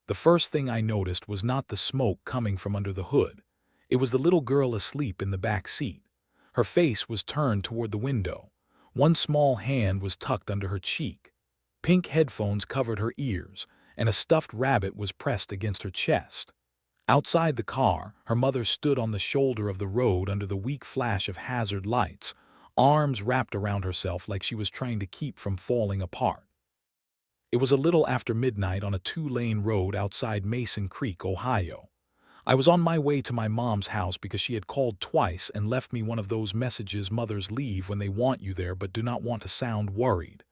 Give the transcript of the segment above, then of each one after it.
The first thing I noticed was not the smoke coming from under the hood. It was the little girl asleep in the back seat. Her face was turned toward the window. One small hand was tucked under her cheek. Pink headphones covered her ears, and a stuffed rabbit was pressed against her chest. Outside the car, her mother stood on the shoulder of the road under the weak flash of hazard lights, arms wrapped around herself like she was trying to keep from falling apart. It was a little after midnight on a two-lane road outside Mason Creek, Ohio. I was on my way to my mom's house because she had called twice and left me one of those messages mothers leave when they want you there but do not want to sound worried.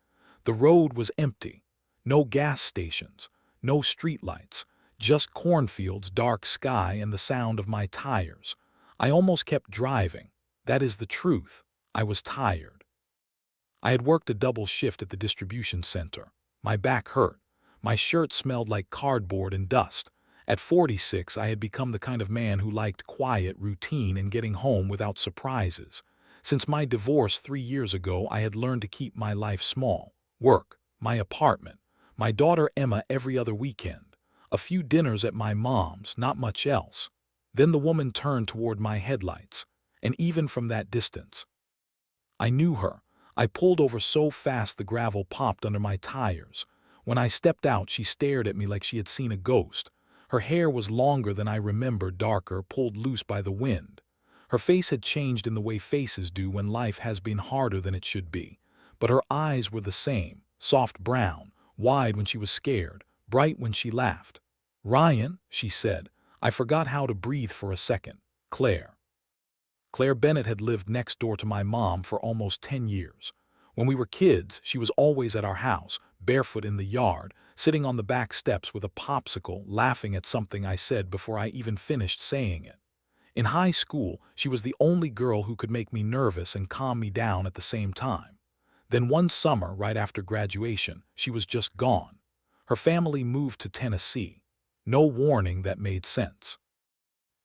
The road was empty. No gas stations, no streetlights, just cornfields, dark sky, and the sound of my tires. I almost kept driving. That is the truth. I was tired. I had worked a double shift at the distribution center. My back hurt. My shirt smelled like cardboard and dust. At 46, I had become the kind of man who liked quiet, routine, and getting home without surprises. Since my divorce 3 years ago, I had learned to keep my life small. Work, my apartment, my daughter Emma every other weekend, a few dinners at my mom's, not much else. Then the woman turned toward my headlights, and even from that distance, I knew her. I pulled over so fast the gravel popped under my tires. When I stepped out, she stared at me like she had seen a ghost. Her hair was longer than I remembered, darker, pulled loose by the wind. Her face had changed in the way faces do when life has been harder than it should be. But her eyes were the same, soft brown, wide when she was scared, bright when she laughed. "Ryan," she said. I forgot how to breathe for a second. Claire. Claire Bennett had lived next door to my mom for almost 10 years. When we were kids, she was always at our house, barefoot in the yard, sitting on the back steps with a popsicle, laughing at something I said before I even finished saying it. In high school, she was the only girl who could make me nervous and calm me down at the same time. Then one summer, right after graduation, she was just gone. Her family moved to Tennessee. No warning that made sense.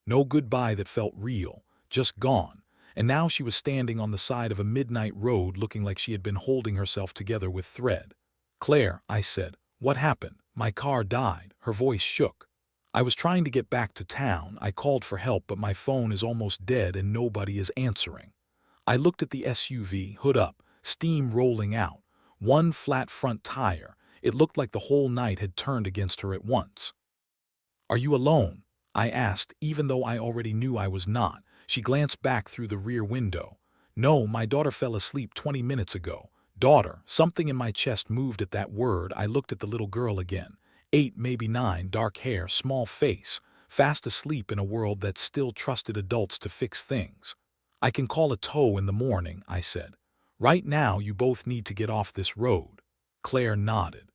No goodbye that felt real, just gone. And now she was standing on the side of a midnight road looking like she had been holding herself together with thread. "Claire," I said, "what happened?" "My car died." Her voice shook. "I was trying to get back to town. I called for help, but my phone is almost dead and nobody is answering." I looked at the SUV, hood up, steam rolling out, one flat front tire. It looked like the whole night had turned against her at once. "Are you alone?" I asked, even though I already knew I was not. She glanced back through the rear window. "No, my daughter fell asleep 20 minutes ago." Daughter, something in my chest moved at that word. I looked at the little girl again. 8, maybe 9, dark hair, small face, fast asleep in a world that still trusted adults to fix things. "I can call a tow in the morning," I said. "Right now you both need to get off this road." Claire nodded.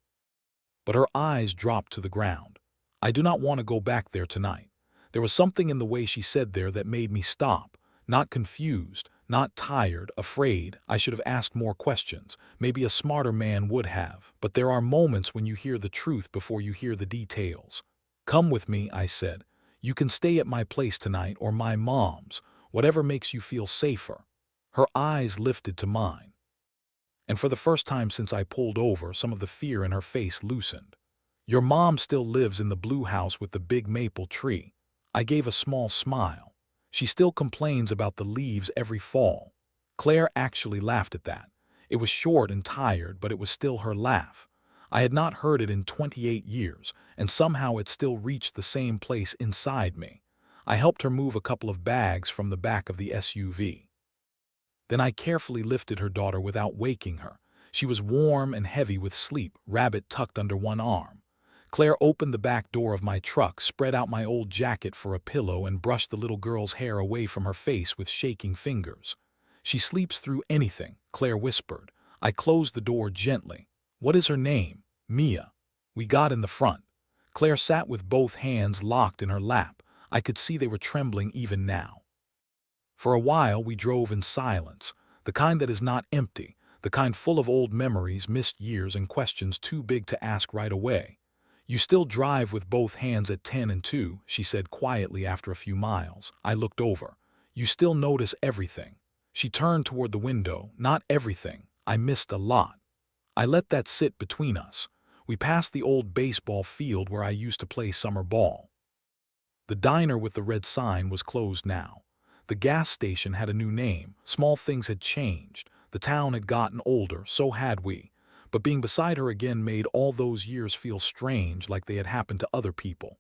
But her eyes dropped to the ground. "I do not want to go back there tonight." There was something in the way she said there that made me stop, not confused, not tired, afraid. I should have asked more questions. Maybe a smarter man would have. But there are moments when you hear the truth before you hear the details. "Come with me," I said. "You can stay at my place tonight or my mom's, whatever makes you feel safer." Her eyes lifted to mine. And for the first time since I pulled over, some of the fear in her face loosened. "Your mom still lives in the blue house with the big maple tree." I gave a small smile. "She still complains about the leaves every fall." Claire actually laughed at that. It was short and tired, but it was still her laugh. I had not heard it in 28 years, and somehow it still reached the same place inside me. I helped her move a couple of bags from the back of the SUV. Then I carefully lifted her daughter without waking her. She was warm and heavy with sleep, rabbit tucked under one arm. Claire opened the back door of my truck, spread out my old jacket for a pillow, and brushed the little girl's hair away from her face with shaking fingers. "She sleeps through anything," Claire whispered. I closed the door gently. "What is her name?" "Mia." We got in the front. Claire sat with both hands locked in her lap. I could see they were trembling even now. For a while we drove in silence, the kind that is not empty, the kind full of old memories, missed years, and questions too big to ask right away. "You still drive with both hands at 10 and 2, she said quietly after a few miles. I looked over. "You still notice everything." She turned toward the window. "Not everything. I missed a lot." I let that sit between us. We passed the old baseball field where I used to play summer ball. The diner with the red sign was closed now. The gas station had a new name. Small things had changed. The town had gotten older, so had we. But being beside her again made all those years feel strange, like they had happened to other people.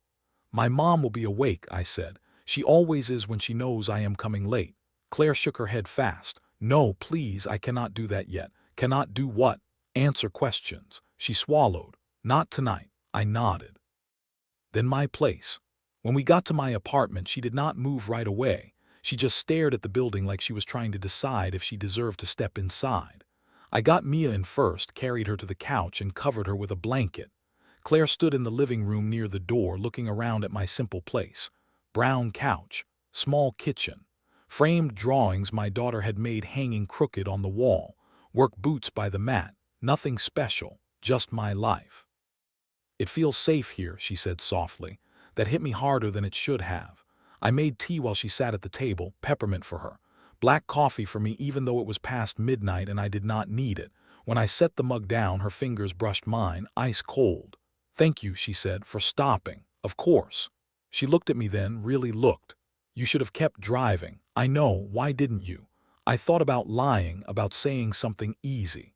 "My mom will be awake," I said. "She always is when she knows I am coming late." Claire shook her head fast. "No, please, I cannot do that yet." "Cannot do what?" "Answer questions." She swallowed. "Not tonight." I nodded. Then my place. When we got to my apartment, she did not move right away. She just stared at the building like she was trying to decide if she deserved to step inside. I got Mia in first, carried her to the couch, and covered her with a blanket. Claire stood in the living room near the door, looking around at my simple place. Brown couch, small kitchen, framed drawings my daughter had made hanging crooked on the wall, work boots by the mat, nothing special, just my life. "It feels safe here," she said softly. That hit me harder than it should have. I made tea while she sat at the table, peppermint for her. Black coffee for me even though it was past midnight and I did not need it. When I set the mug down, her fingers brushed mine, ice cold. "Thank you," she said, "for stopping." "Of course." She looked at me then, really looked. "You should have kept driving." "I know, why didn't you?" I thought about lying, about saying something easy.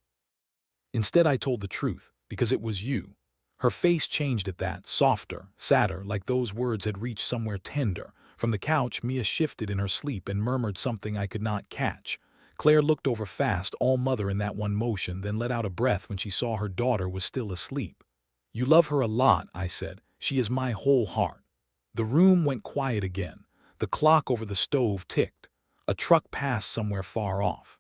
Instead I told the truth, because it was you. Her face changed at that, softer, sadder, like those words had reached somewhere tender. From the couch, Mia shifted in her sleep and murmured something I could not catch. Claire looked over fast, all mother in that one motion, then let out a breath when she saw her daughter was still asleep. "You love her a lot," I said. "She is my whole heart." The room went quiet again. The clock over the stove ticked. A truck passed somewhere far off.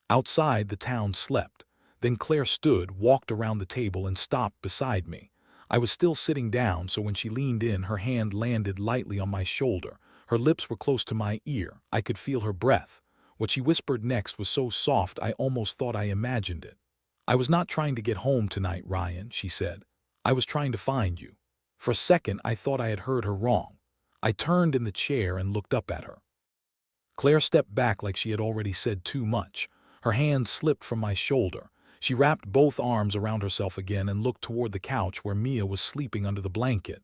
Outside, the town slept. Then Claire stood, walked around the table, and stopped beside me. I was still sitting down, so when she leaned in, her hand landed lightly on my shoulder. Her lips were close to my ear. I could feel her breath. What she whispered next was so soft I almost thought I imagined it. "I was not trying to get home tonight, Ryan," she said. "I was trying to find you." For a second, I thought I had heard her wrong. I turned in the chair and looked up at her. Claire stepped back like she had already said too much. Her hand slipped from my shoulder. She wrapped both arms around herself again and looked toward the couch where Mia was sleeping under the blanket.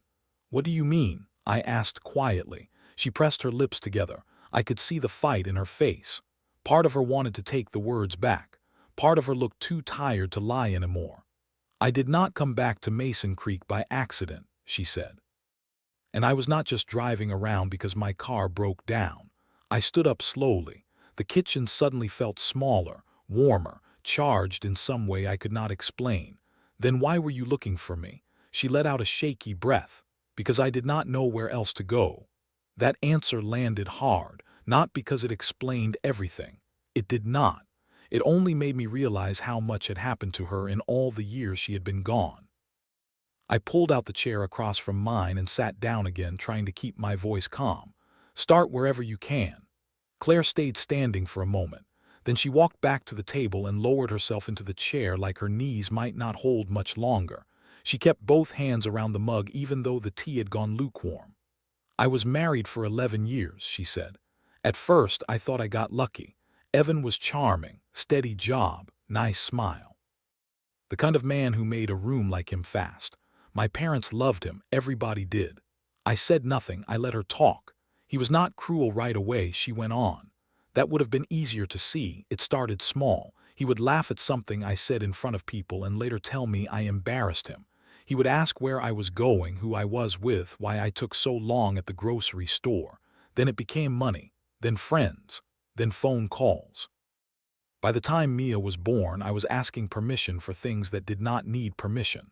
"What do you mean?" I asked quietly. She pressed her lips together. I could see the fight in her face. Part of her wanted to take the words back. Part of her looked too tired to lie anymore. "I did not come back to Mason Creek by accident," she said. "And I was not just driving around because my car broke down." I stood up slowly. The kitchen suddenly felt smaller, warmer, charged in some way I could not explain. "Then why were you looking for me?" She let out a shaky breath. "Because I did not know where else to go." That answer landed hard, not because it explained everything. It did not. It only made me realize how much had happened to her in all the years she had been gone. I pulled out the chair across from mine and sat down again, trying to keep my voice calm. "Start wherever you can." Claire stayed standing for a moment. Then she walked back to the table and lowered herself into the chair like her knees might not hold much longer. She kept both hands around the mug even though the tea had gone lukewarm. "I was married for 11 years, she said. "At first, I thought I got lucky. Evan was charming, steady job, nice smile. The kind of man who made a room like him fast. My parents loved him, everybody did. I said nothing, I let her talk. He was not cruel right away," she went on. "That would have been easier to see. It started small. He would laugh at something I said in front of people and later tell me I embarrassed him. He would ask where I was going, who I was with, why I took so long at the grocery store. Then it became money, then friends, then phone calls. By the time Mia was born, I was asking permission for things that did not need permission.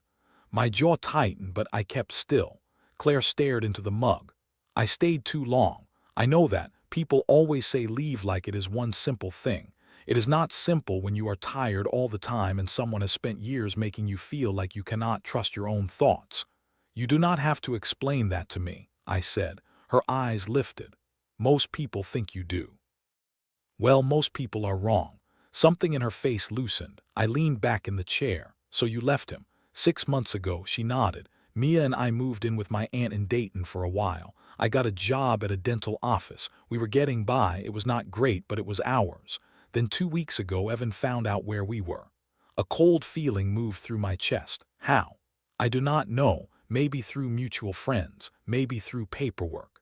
My jaw tightened, but I kept still. Claire stared into the mug. "I stayed too long. I know that. People always say leave like it is one simple thing. It is not simple when you are tired all the time and someone has spent years making you feel like you cannot trust your own thoughts." "You do not have to explain that to me," I said. Her eyes lifted. "Most people think you do." "Well, most people are wrong." Something in her face loosened. I leaned back in the chair. "So you left him." 6 months ago," she nodded. "Mia and I moved in with my aunt in Dayton for a while. I got a job at a dental office. We were getting by. It was not great, but it was ours. Then 2 weeks ago, Evan found out where we were." A cold feeling moved through my chest. How? I do not know. Maybe through mutual friends, maybe through paperwork.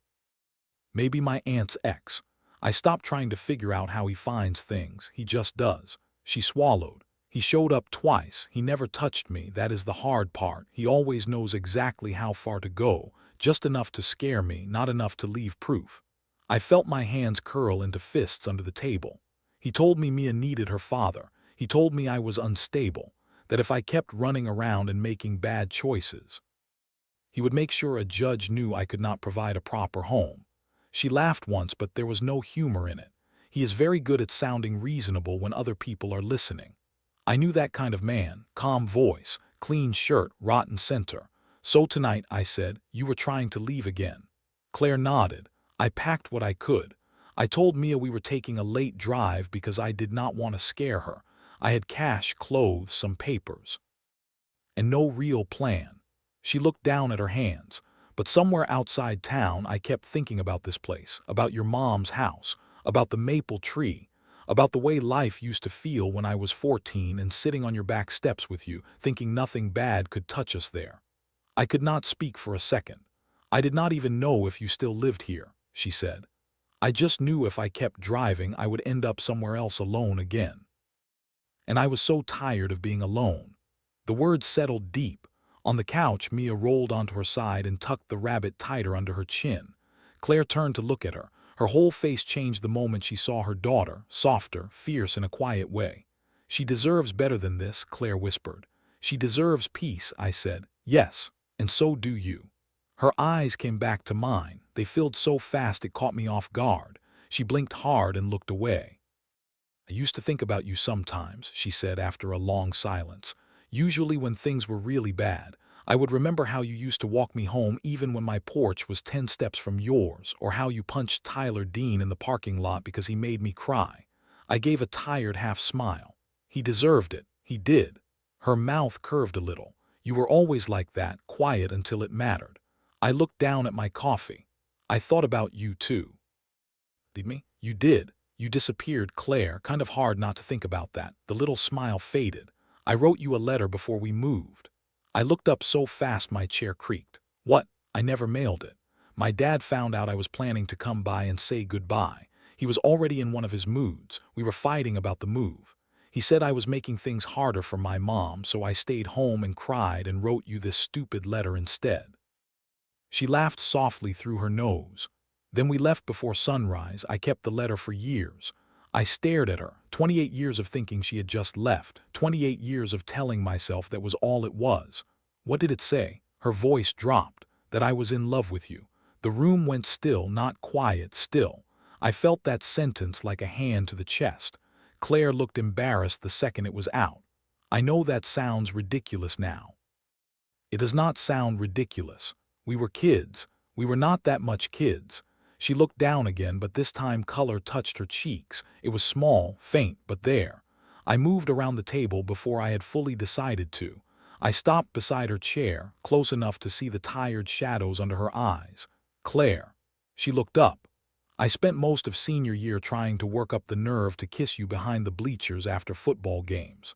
Maybe my aunt's ex. I stopped trying to figure out how he finds things. He just does. She swallowed. He showed up twice. He never touched me. That is the hard part. He always knows exactly how far to go, just enough to scare me, not enough to leave proof. I felt my hands curl into fists under the table. He told me Mia needed her father. He told me I was unstable, that if I kept running around and making bad choices, he would make sure a judge knew I could not provide a proper home. She laughed once, but there was no humor in it. He is very good at sounding reasonable when other people are listening. I knew that kind of man, calm voice, clean shirt, rotten center. So tonight, I said, you were trying to leave again. Claire nodded. I packed what I could. I told Mia we were taking a late drive because I did not want to scare her. I had cash, clothes, some papers, and no real plan. She looked down at her hands. But somewhere outside town, I kept thinking about this place, about your mom's house, about the maple tree, about the way life used to feel when I was 14 and sitting on your back steps with you, thinking nothing bad could touch us there. I could not speak for a second. I did not even know if you still lived here, she said. I just knew if I kept driving, I would end up somewhere else alone again. And I was so tired of being alone. The words settled deep. On the couch, Mia rolled onto her side and tucked the rabbit tighter under her chin. Claire turned to look at her. Her whole face changed the moment she saw her daughter, softer, fierce in a quiet way. She deserves better than this, Claire whispered. She deserves peace, I said. Yes, and so do you. Her eyes came back to mine. They filled so fast it caught me off guard. She blinked hard and looked away. I used to think about you sometimes, she said after a long silence. Usually when things were really bad. I would remember how you used to walk me home even when my porch was 10 steps from yours, or how you punched Tyler Dean in the parking lot because he made me cry. I gave a tired half smile. He deserved it. He did. Her mouth curved a little. You were always like that, quiet until it mattered. I looked down at my coffee. I thought about you too. Did me? You did. You disappeared, Claire. Kind of hard not to think about that. The little smile faded. I wrote you a letter before we moved. I looked up so fast my chair creaked. What? I never mailed it. My dad found out I was planning to come by and say goodbye. He was already in one of his moods. We were fighting about the move. He said I was making things harder for my mom, so I stayed home and cried and wrote you this stupid letter instead. She laughed softly through her nose. Then we left before sunrise. I kept the letter for years. I stared at her, 28 years of thinking she had just left, 28 years of telling myself that was all it was. What did it say? Her voice dropped, that I was in love with you. The room went still, not quiet, still. I felt that sentence like a hand to the chest. Claire looked embarrassed the second it was out. I know that sounds ridiculous now. It does not sound ridiculous. We were kids. We were not that much kids. She looked down again, but this time color touched her cheeks. It was small, faint, but there. I moved around the table before I had fully decided to. I stopped beside her chair, close enough to see the tired shadows under her eyes. Claire. She looked up. I spent most of senior year trying to work up the nerve to kiss you behind the bleachers after football games.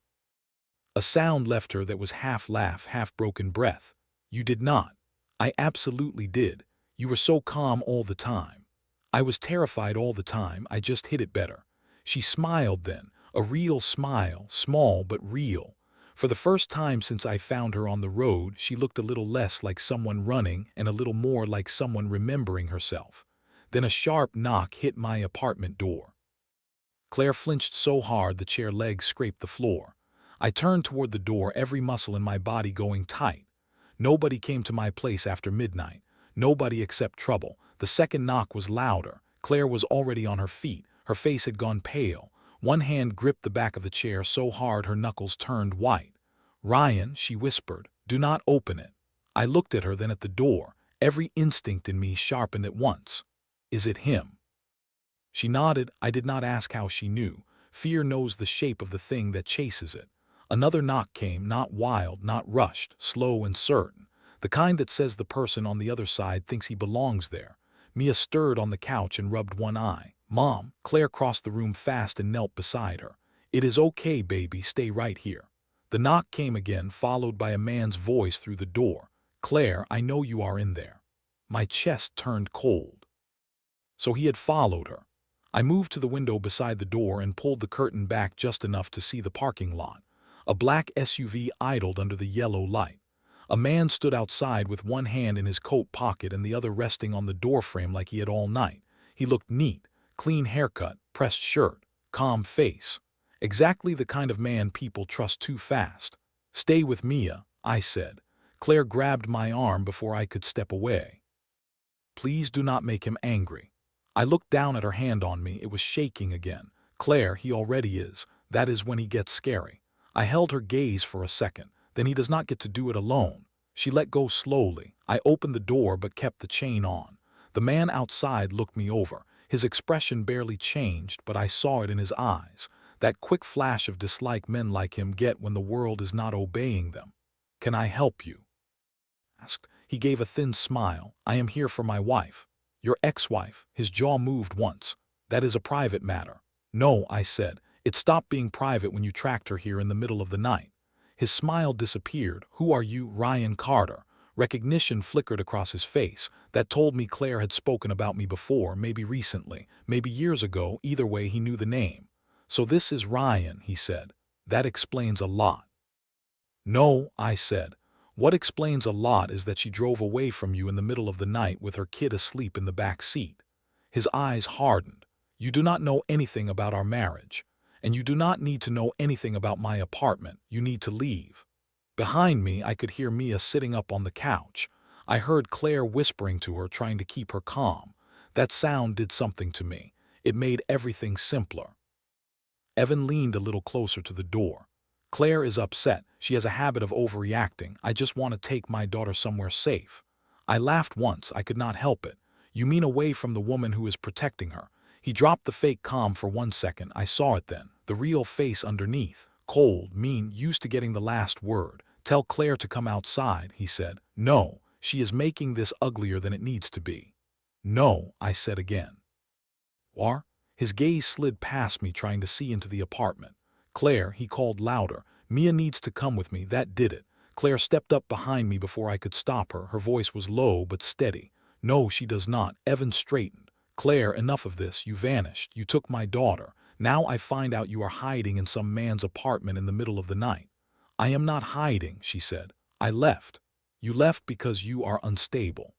A sound left her that was half laugh, half broken breath. You did not. I absolutely did. You were so calm all the time. I was terrified all the time. I just hid it better. She smiled then, a real smile, small but real. For the first time since I found her on the road, she looked a little less like someone running and a little more like someone remembering herself. Then a sharp knock hit my apartment door. Claire flinched so hard the chair legs scraped the floor. I turned toward the door, every muscle in my body going tight. Nobody came to my place after midnight. Nobody except trouble. The second knock was louder. Claire was already on her feet. Her face had gone pale. One hand gripped the back of the chair so hard her knuckles turned white. Ryan, she whispered, do not open it. I looked at her, then at the door. Every instinct in me sharpened at once. Is it him? She nodded. I did not ask how she knew. Fear knows the shape of the thing that chases it. Another knock came, not wild, not rushed, slow and certain. The kind that says the person on the other side thinks he belongs there. Mia stirred on the couch and rubbed one eye. Mom. Claire crossed the room fast and knelt beside her. It is okay, baby, stay right here. The knock came again, followed by a man's voice through the door. "Claire, I know you are in there." My chest turned cold. So he had followed her. I moved to the window beside the door and pulled the curtain back just enough to see the parking lot. A black SUV idled under the yellow light. A man stood outside with one hand in his coat pocket and the other resting on the doorframe like he had all night. He looked neat, clean haircut, pressed shirt, calm face. Exactly the kind of man people trust too fast. "Stay with Mia," I said. Claire grabbed my arm before I could step away. "Please do not make him angry." I looked down at her hand on me. It was shaking again. "Claire, he already is. That is when he gets scary." I held her gaze for a second. "Then he does not get to do it alone." She let go slowly. I opened the door but kept the chain on. The man outside looked me over. His expression barely changed, but I saw it in his eyes. That quick flash of dislike men like him get when the world is not obeying them. "Can I help you?" asked. He gave a thin smile. "I am here for my wife." "Your ex-wife?" His jaw moved once. "That is a private matter." "No," I said. "It stopped being private when you tracked her here in the middle of the night." His smile disappeared. "Who are you?" "Ryan Carter." Recognition flickered across his face. That told me Claire had spoken about me before, maybe recently, maybe years ago. Either way, he knew the name. "So this is Ryan," he said. "That explains a lot." "No," I said. "What explains a lot is that she drove away from you in the middle of the night with her kid asleep in the back seat." His eyes hardened. "You do not know anything about our marriage. And you do not need to know anything about my apartment. You need to leave." Behind me, I could hear Mia sitting up on the couch. I heard Claire whispering to her, trying to keep her calm. That sound did something to me. It made everything simpler. Evan leaned a little closer to the door. "Claire is upset. She has a habit of overreacting. I just want to take my daughter somewhere safe." I laughed once. I could not help it. "You mean away from the woman who is protecting her?" He dropped the fake calm for 1 second. I saw it then. The real face underneath. Cold, mean, used to getting the last word. "Tell Claire to come outside," he said. "No, she is making this uglier than it needs to be." "No," I said again. "War?" His gaze slid past me, trying to see into the apartment. "Claire," he called louder. "Mia needs to come with me." That did it. Claire stepped up behind me before I could stop her. Her voice was low but steady. "No, she does not." Evan straightened. "Claire, enough of this. You vanished. You took my daughter. Now I find out you are hiding in some man's apartment in the middle of the night." "I am not hiding," she said. "I left." "You left because you are unstable."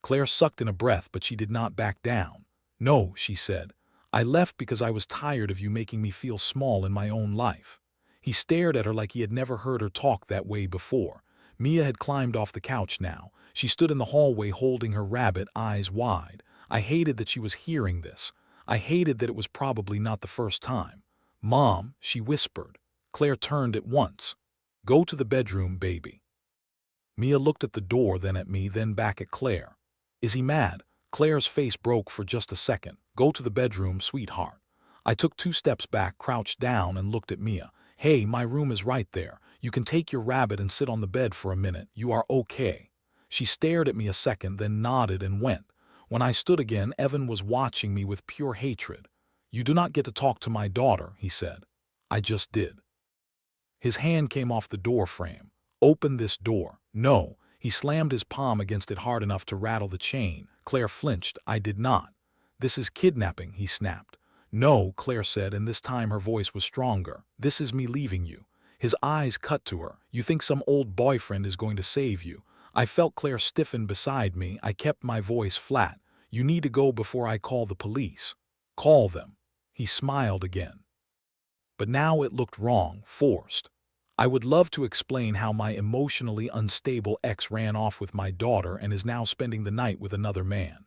Claire sucked in a breath, but she did not back down. "No," she said. "I left because I was tired of you making me feel small in my own life." He stared at her like he had never heard her talk that way before. Mia had climbed off the couch now. She stood in the hallway holding her rabbit, eyes wide. I hated that she was hearing this. I hated that it was probably not the first time. "Mom," she whispered. Claire turned at once. "Go to the bedroom, baby." Mia looked at the door, then at me, then back at Claire. "Is he mad?" Claire's face broke for just a second. "Go to the bedroom, sweetheart." I took 2 steps back, crouched down, and looked at Mia. "Hey, my room is right there. You can take your rabbit and sit on the bed for a minute. You are okay." She stared at me a second, then nodded and went. When I stood again, Evan was watching me with pure hatred. "You do not get to talk to my daughter," he said. I just did. His hand came off the door frame. "Open this door." "No." He slammed his palm against it hard enough to rattle the chain. Claire flinched. I did not. "This is kidnapping," he snapped. "No," Claire said, and this time her voice was stronger. "This is me leaving you." His eyes cut to her. "You think some old boyfriend is going to save you?" I felt Claire stiffen beside me. I kept my voice flat. "You need to go before I call the police." "Call them." He smiled again. But now it looked wrong, forced. "I would love to explain how my emotionally unstable ex ran off with my daughter and is now spending the night with another man."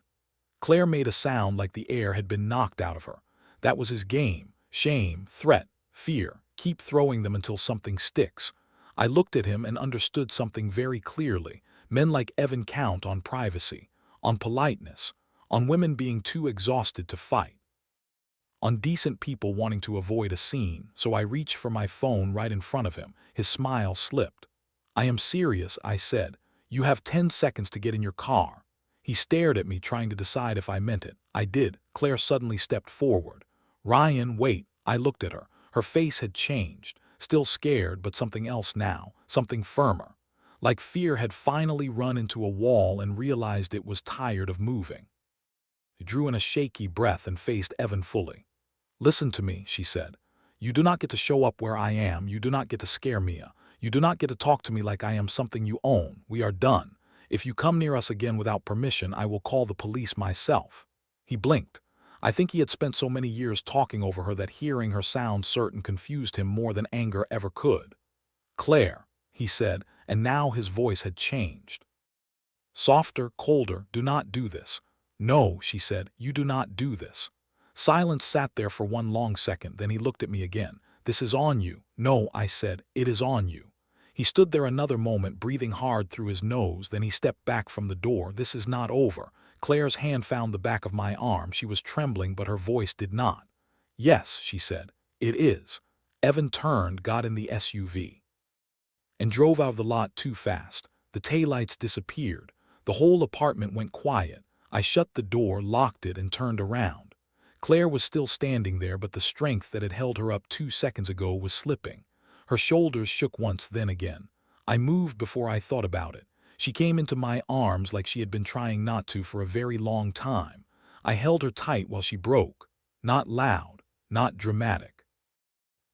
Claire made a sound like the air had been knocked out of her. That was his game. Shame, threat, fear. Keep throwing them until something sticks. I looked at him and understood something very clearly. Men like Evan count on privacy, on politeness, on women being too exhausted to fight, on decent people wanting to avoid a scene. So I reached for my phone right in front of him. His smile slipped. "I am serious," I said. "You have 10 seconds to get in your car." He stared at me, trying to decide if I meant it. I did. Claire suddenly stepped forward. "Ryan, wait." I looked at her. Her face had changed. still scared, but something else now, something firmer. Like fear had finally run into a wall and realized it was tired of moving. She drew in a shaky breath and faced Evan fully. "Listen to me," she said. "You do not get to show up where I am. You do not get to scare Mia. You do not get to talk to me like I am something you own. We are done. If you come near us again without permission, I will call the police myself." He blinked. I think he had spent so many years talking over her that hearing her sound certain confused him more than anger ever could. "Claire," he said, and now his voice had changed. Softer, colder. "Do not do this." "No," she said, "you do not do this." Silence sat there for one long second, then he looked at me again. "This is on you." "No," I said, "it is on you." He stood there another moment, breathing hard through his nose, then he stepped back from the door. "This is not over." Claire's hand found the back of my arm. She was trembling, but her voice did not. "Yes," she said, "it is." Evan turned, got in the SUV, and drove out of the lot too fast. The taillights disappeared. The whole apartment went quiet. I shut the door, locked it, and turned around. Claire was still standing there, but the strength that had held her up 2 seconds ago was slipping. Her shoulders shook once, then again. I moved before I thought about it. She came into my arms like she had been trying not to for a very long time. I held her tight while she broke. Not loud, not dramatic.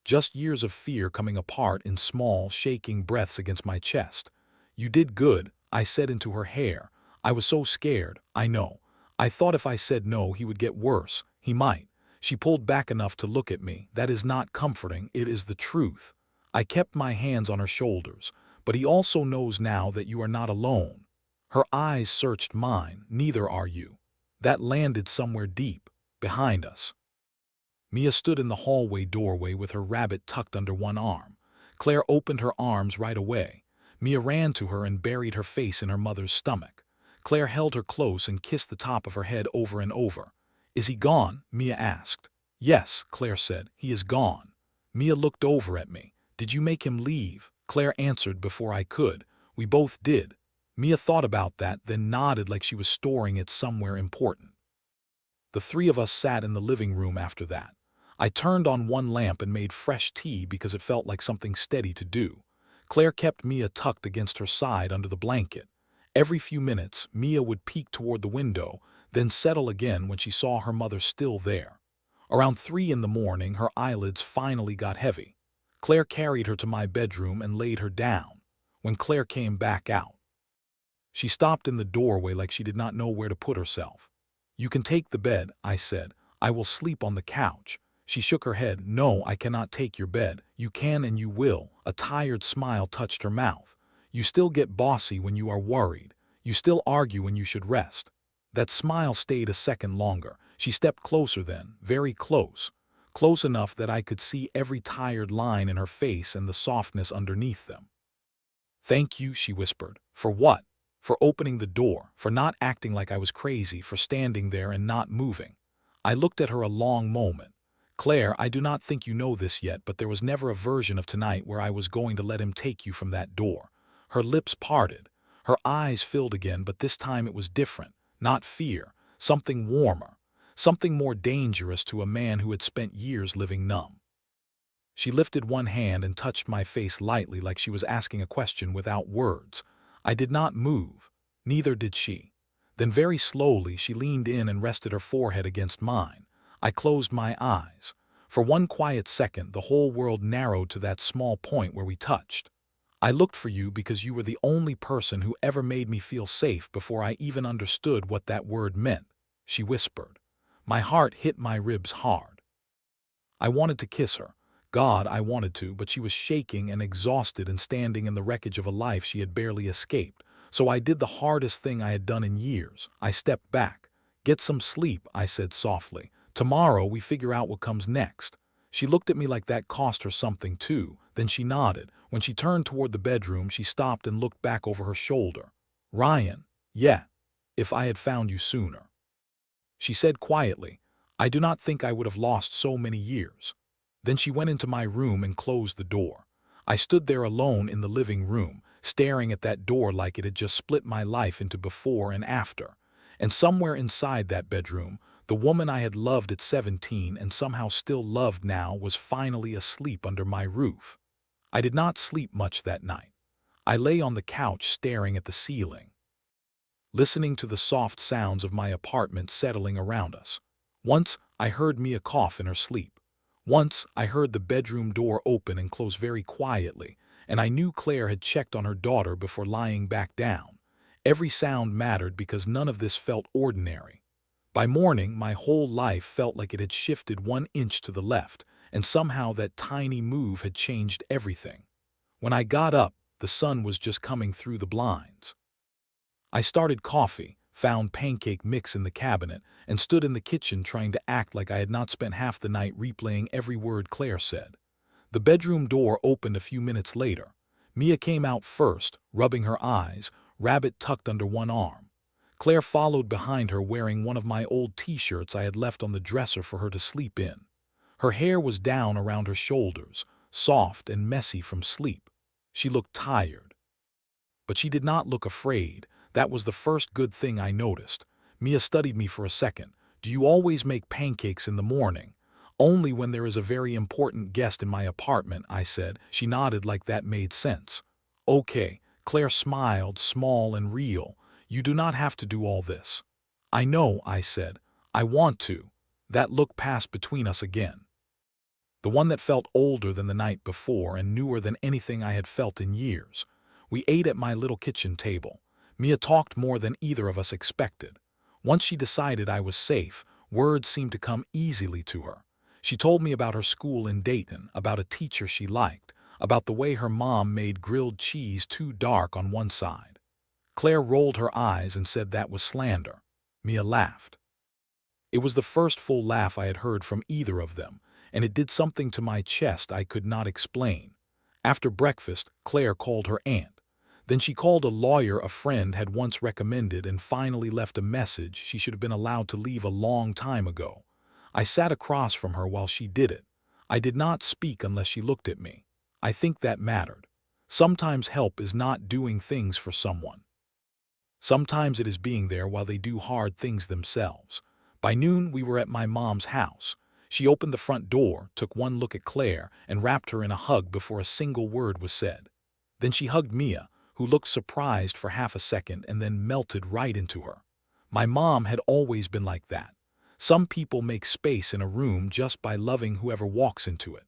Just years of fear coming apart in small, shaking breaths against my chest. "You did good," I said into her hair. "I was so scared, I know. I thought if I said no, he would get worse. He might." She pulled back enough to look at me. "That is not comforting, it is the truth." I kept my hands on her shoulders. "But he also knows now that you are not alone." Her eyes searched mine. "Neither are you." That landed somewhere deep, behind us. Mia stood in the hallway doorway with her rabbit tucked under one arm. Claire opened her arms right away. Mia ran to her and buried her face in her mother's stomach. Claire held her close and kissed the top of her head over and over. "Is he gone?" Mia asked. "Yes," Claire said, "he is gone." Mia looked over at me. "Did you make him leave?" Claire answered before I could. "We both did." Mia thought about that, then nodded like she was storing it somewhere important. The three of us sat in the living room after that. I turned on one lamp and made fresh tea because it felt like something steady to do. Claire kept Mia tucked against her side under the blanket. Every few minutes, Mia would peek toward the window, then settle again when she saw her mother still there. Around 3 in the morning, her eyelids finally got heavy. Claire carried her to my bedroom and laid her down. When Claire came back out, she stopped in the doorway like she did not know where to put herself. "You can take the bed," I said. "I will sleep on the couch." She shook her head. "No, I cannot take your bed." "You can and you will." A tired smile touched her mouth. "You still get bossy when you are worried. You still argue when you should rest." That smile stayed a second longer. She stepped closer then, very close. Close enough that I could see every tired line in her face and the softness underneath them. "Thank you," she whispered. "For what?" "For opening the door, for not acting like I was crazy, for standing there and not moving." I looked at her a long moment. "Claire, I do not think you know this yet, but there was never a version of tonight where I was going to let him take you from that door." Her lips parted. Her eyes filled again, but this time it was different. Not fear. Something warmer. Something more dangerous to a man who had spent years living numb. She lifted one hand and touched my face lightly like she was asking a question without words. I did not move. Neither did she. Then very slowly she leaned in and rested her forehead against mine. I closed my eyes. For one quiet second, the whole world narrowed to that small point where we touched. "I looked for you because you were the only person who ever made me feel safe before I even understood what that word meant," she whispered. My heart hit my ribs hard. I wanted to kiss her. God, I wanted to, but she was shaking and exhausted and standing in the wreckage of a life she had barely escaped. So I did the hardest thing I had done in years. I stepped back. "Get some sleep," I said softly. "Tomorrow we figure out what comes next." She looked at me like that cost her something too. Then she nodded. When she turned toward the bedroom, she stopped and looked back over her shoulder. "Ryan, yeah, if I had found you sooner." She said quietly, "I do not think I would have lost so many years." Then she went into my room and closed the door. I stood there alone in the living room, staring at that door like it had just split my life into before and after. And somewhere inside that bedroom, the woman I had loved at 17 and somehow still loved now was finally asleep under my roof. I did not sleep much that night. I lay on the couch staring at the ceiling, listening to the soft sounds of my apartment settling around us. Once, I heard Mia cough in her sleep. Once, I heard the bedroom door open and close very quietly, and I knew Claire had checked on her daughter before lying back down. Every sound mattered because none of this felt ordinary. By morning, my whole life felt like it had shifted 1 inch to the left, and somehow that tiny move had changed everything. When I got up, the sun was just coming through the blinds. I started coffee, found pancake mix in the cabinet, and stood in the kitchen trying to act like I had not spent half the night replaying every word Claire said. The bedroom door opened a few minutes later. Mia came out first, rubbing her eyes, rabbit tucked under one arm. Claire followed behind her wearing one of my old t-shirts I had left on the dresser for her to sleep in. Her hair was down around her shoulders, soft and messy from sleep. She looked tired. But she did not look afraid. That was the first good thing I noticed. Mia studied me for a second. "Do you always make pancakes in the morning?" "Only when there is a very important guest in my apartment," I said. She nodded like that made sense. "Okay." Claire smiled, small and real. "You do not have to do all this." "I know," I said. "I want to." That look passed between us again. The one that felt older than the night before and newer than anything I had felt in years. We ate at my little kitchen table. Mia talked more than either of us expected. Once she decided I was safe, words seemed to come easily to her. She told me about her school in Dayton, about a teacher she liked, about the way her mom made grilled cheese too dark on one side. Claire rolled her eyes and said that was slander. Mia laughed. It was the first full laugh I had heard from either of them, and it did something to my chest I could not explain. After breakfast, Claire called her aunt. Then she called a lawyer a friend had once recommended and finally left a message she should have been allowed to leave a long time ago. I sat across from her while she did it. I did not speak unless she looked at me. I think that mattered. Sometimes help is not doing things for someone. Sometimes it is being there while they do hard things themselves. By noon, we were at my mom's house. She opened the front door, took one look at Claire, and wrapped her in a hug before a single word was said. Then she hugged Mia, who looked surprised for half a second and then melted right into her. My mom had always been like that. Some people make space in a room just by loving whoever walks into it.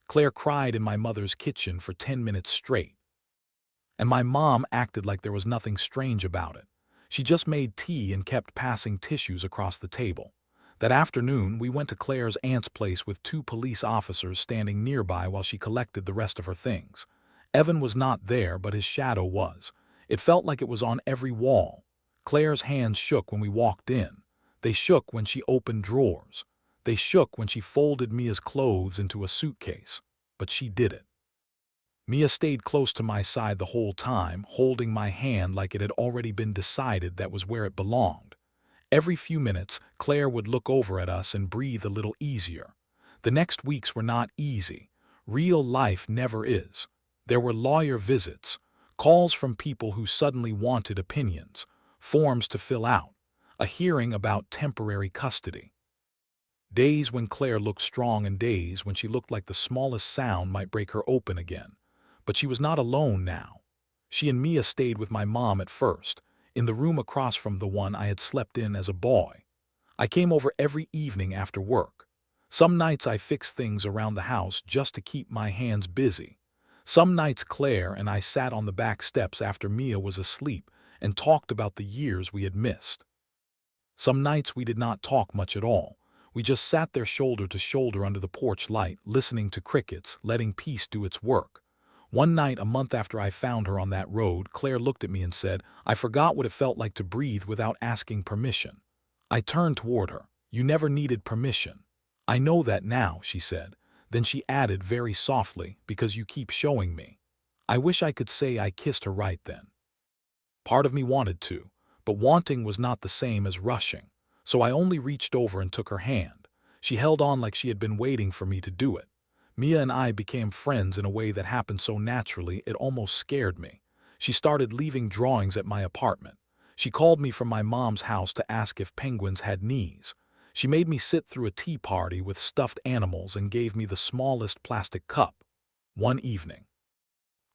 Claire cried in my mother's kitchen for 10 minutes straight. And my mom acted like there was nothing strange about it. She just made tea and kept passing tissues across the table. That afternoon, we went to Claire's aunt's place with 2 police officers standing nearby while she collected the rest of her things. Evan was not there, but his shadow was. It felt like it was on every wall. Claire's hands shook when we walked in. They shook when she opened drawers. They shook when she folded Mia's clothes into a suitcase. But she did it. Mia stayed close to my side the whole time, holding my hand like it had already been decided that was where it belonged. Every few minutes, Claire would look over at us and breathe a little easier. The next weeks were not easy. Real life never is. There were lawyer visits, calls from people who suddenly wanted opinions, forms to fill out, a hearing about temporary custody. Days when Claire looked strong and days when she looked like the smallest sound might break her open again. But she was not alone now. She and Mia stayed with my mom at first, in the room across from the one I had slept in as a boy. I came over every evening after work. Some nights I fixed things around the house just to keep my hands busy. Some nights Claire and I sat on the back steps after Mia was asleep and talked about the years we had missed. Some nights we did not talk much at all. We just sat there shoulder to shoulder under the porch light, listening to crickets, letting peace do its work. One night, a month after I found her on that road, Claire looked at me and said, "I forgot what it felt like to breathe without asking permission." I turned toward her. "You never needed permission." "I know that now," she said. Then she added very softly, "because you keep showing me." I wish I could say I kissed her right then. Part of me wanted to, but wanting was not the same as rushing. So I only reached over and took her hand. She held on like she had been waiting for me to do it. Mia and I became friends in a way that happened so naturally it almost scared me. She started leaving drawings at my apartment. She called me from my mom's house to ask if penguins had knees. She made me sit through a tea party with stuffed animals and gave me the smallest plastic cup. One evening,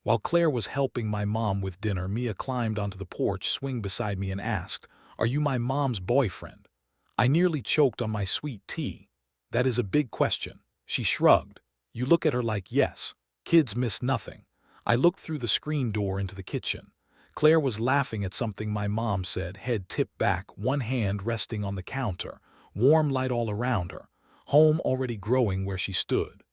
While Claire was helping my mom with dinner, Mia climbed onto the porch swing beside me and asked, "Are you my mom's boyfriend?" I nearly choked on my sweet tea. "That is a big question." She shrugged. "You look at her like yes. Kids miss nothing." I looked through the screen door into the kitchen. Claire was laughing at something my mom said, head tipped back, one hand resting on the counter, warm light all around her, home already growing where she stood.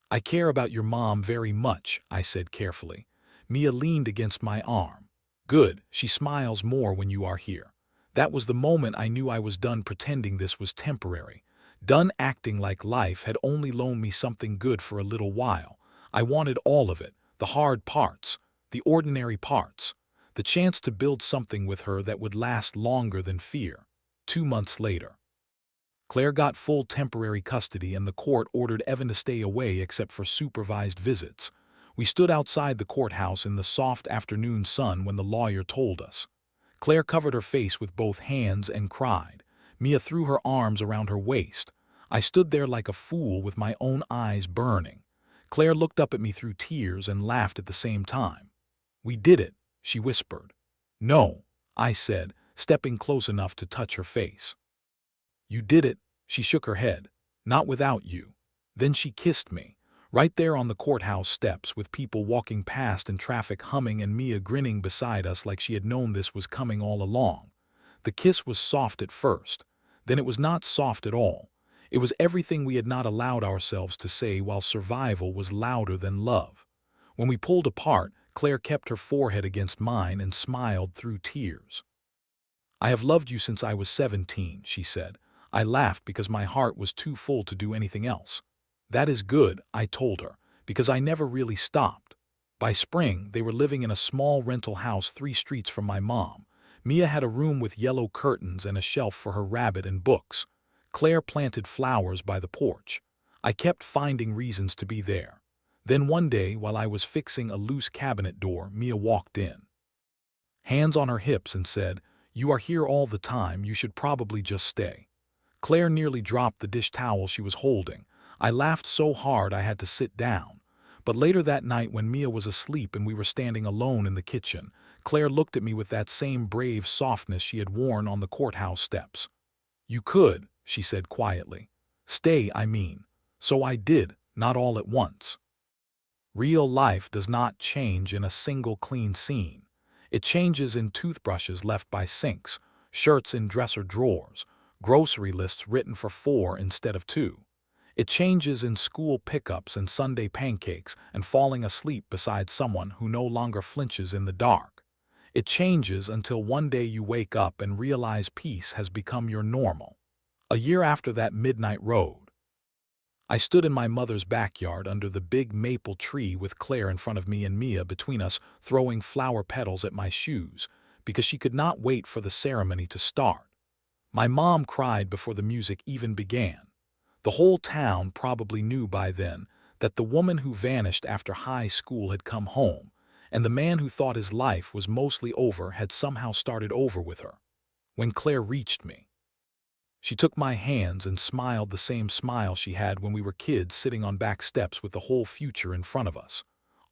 "I care about your mom very much," I said carefully. Mia leaned against my arm. "Good, she smiles more when you are here." That was the moment I knew I was done pretending this was temporary. Done acting like life had only loaned me something good for a little while. I wanted all of it, the hard parts, the ordinary parts, the chance to build something with her that would last longer than fear. 2 months later. Claire got full temporary custody and the court ordered Evan to stay away except for supervised visits. We stood outside the courthouse in the soft afternoon sun when the lawyer told us. Claire covered her face with both hands and cried. Mia threw her arms around her waist. I stood there like a fool with my own eyes burning. Claire looked up at me through tears and laughed at the same time. "We did it," she whispered. "No," I said, stepping close enough to touch her face. "You did it," she shook her head. "Not without you." Then she kissed me, right there on the courthouse steps with people walking past and traffic humming and Mia grinning beside us like she had known this was coming all along. The kiss was soft at first. Then it was not soft at all. It was everything we had not allowed ourselves to say while survival was louder than love. When we pulled apart, Claire kept her forehead against mine and smiled through tears. "I have loved you since I was 17, she said. I laughed because my heart was too full to do anything else. "That is good," I told her, because I never really stopped. By spring, they were living in a small rental house 3 streets from my mom. Mia had a room with yellow curtains and a shelf for her rabbit and books. Claire planted flowers by the porch. I kept finding reasons to be there. Then one day, while I was fixing a loose cabinet door, Mia walked in, hands on her hips, and said, "You are here all the time, you should probably just stay." Claire nearly dropped the dish towel she was holding. I laughed so hard I had to sit down. But later that night when Mia was asleep and we were standing alone in the kitchen, Claire looked at me with that same brave softness she had worn on the courthouse steps. "You could," she said quietly. "Stay, I mean." So I did, not all at once. Real life does not change in a single clean scene. It changes in toothbrushes left by sinks, shirts in dresser drawers, grocery lists written for 4 instead of 2. It changes in school pickups and Sunday pancakes and falling asleep beside someone who no longer flinches in the dark. It changes until one day you wake up and realize peace has become your normal. A year after that midnight road, I stood in my mother's backyard under the big maple tree with Claire in front of me and Mia between us, throwing flower petals at my shoes because she could not wait for the ceremony to start. My mom cried before the music even began. The whole town probably knew by then that the woman who vanished after high school had come home, and the man who thought his life was mostly over had somehow started over with her. When Claire reached me, she took my hands and smiled the same smile she had when we were kids sitting on back steps with the whole future in front of us.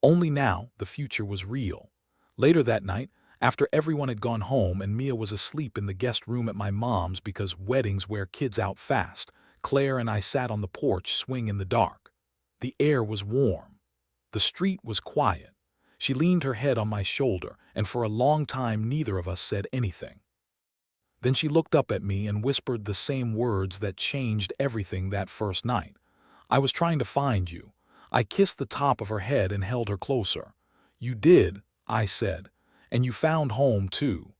Only now the future was real. Later that night, after everyone had gone home and Mia was asleep in the guest room at my mom's because weddings wear kids out fast, Claire and I sat on the porch swing in the dark. The air was warm. The street was quiet. She leaned her head on my shoulder, and for a long time neither of us said anything. Then she looked up at me and whispered the same words that changed everything that first night. "I was trying to find you." I kissed the top of her head and held her closer. "You did," I said, "and you found home too."